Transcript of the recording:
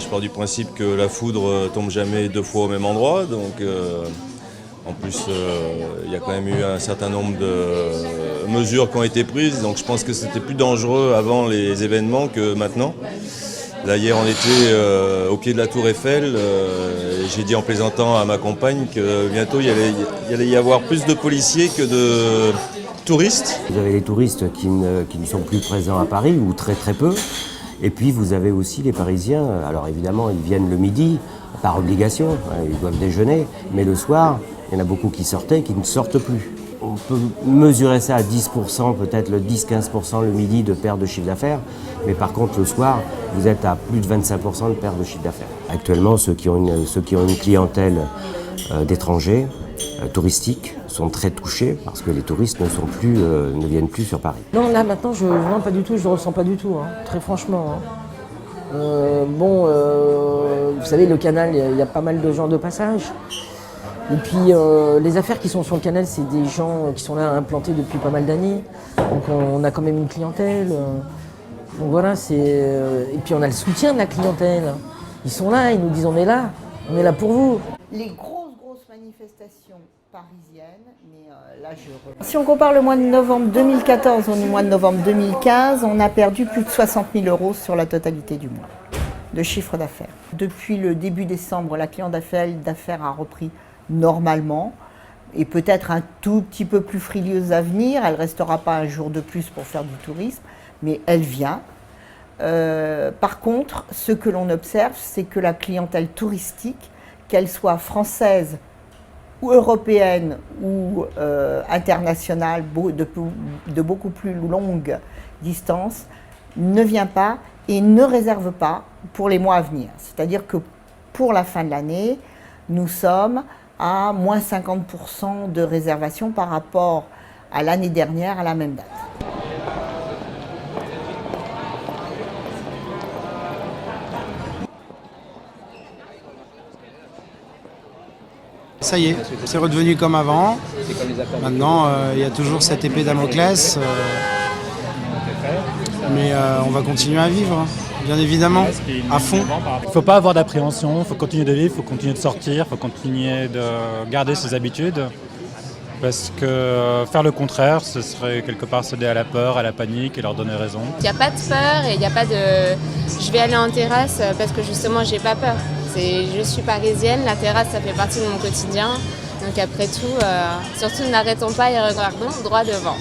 je pars du principe que la foudre tombe jamais deux fois au même endroit. Donc, en plus, il y a quand même eu un certain nombre de mesures qui ont été prises. Donc, je pense que c'était plus dangereux avant les événements que maintenant. Là, hier, on était au pied de la Tour Eiffel. Et j'ai dit en plaisantant à ma compagne que bientôt, il allait y avoir plus de policiers que de touristes. Vous avez les touristes qui ne sont plus présents à Paris, ou très très peu. Et puis vous avez aussi les Parisiens. Alors évidemment, ils viennent le midi, par obligation, ils doivent déjeuner. Mais le soir, il y en a beaucoup qui sortaient et qui ne sortent plus. On peut mesurer ça à 10%, peut-être le 10-15% le midi de perte de chiffre d'affaires. Mais par contre, le soir, vous êtes à plus de 25% de perte de chiffre d'affaires. Actuellement, ceux qui ont une clientèle d'étrangers, touristiques, sont très touchés parce que les touristes ne viennent plus sur Paris. Non, là maintenant, non, pas du tout, je ne le ressens pas du tout, hein, très franchement. Vous savez, le canal, il y a pas mal de gens de passage. Et puis, les affaires qui sont sur le canal, c'est des gens qui sont là implantés depuis pas mal d'années. Donc, on a quand même une clientèle. Donc voilà, et puis on a le soutien de la clientèle. Ils sont là, ils nous disent on est là pour vous. Les grosses manifestations parisiennes, mais là Si on compare le mois de novembre 2014 au mois de novembre 2015, on a perdu plus de 60 000 € sur la totalité du mois de chiffre d'affaires. Depuis le début décembre, la clientèle d'affaires a repris normalement et peut-être un tout petit peu plus frileuse à venir. Elle ne restera pas un jour de plus pour faire du tourisme, mais elle vient. Par contre, ce que l'on observe, c'est que la clientèle touristique, qu'elle soit française ou européenne ou internationale, de beaucoup plus longue distance, ne vient pas et ne réserve pas pour les mois à venir. C'est-à-dire que pour la fin de l'année, nous sommes à moins 50% de réservation par rapport à l'année dernière à la même date. Ça y est, c'est redevenu comme avant. Maintenant, il y a toujours cette épée Damoclès. Mais on va continuer à vivre, bien évidemment, à fond. Il ne faut pas avoir d'appréhension, il faut continuer de vivre, il faut continuer de sortir, il faut continuer de garder ses habitudes. Parce que faire le contraire, ce serait quelque part céder à la peur, à la panique et leur donner raison. Il n'y a pas de peur et il n'y a pas de « je vais aller en terrasse parce que justement j'ai pas peur ». Je suis parisienne, la terrasse ça fait partie de mon quotidien. Donc après tout, surtout n'arrêtons pas et regardons droit devant.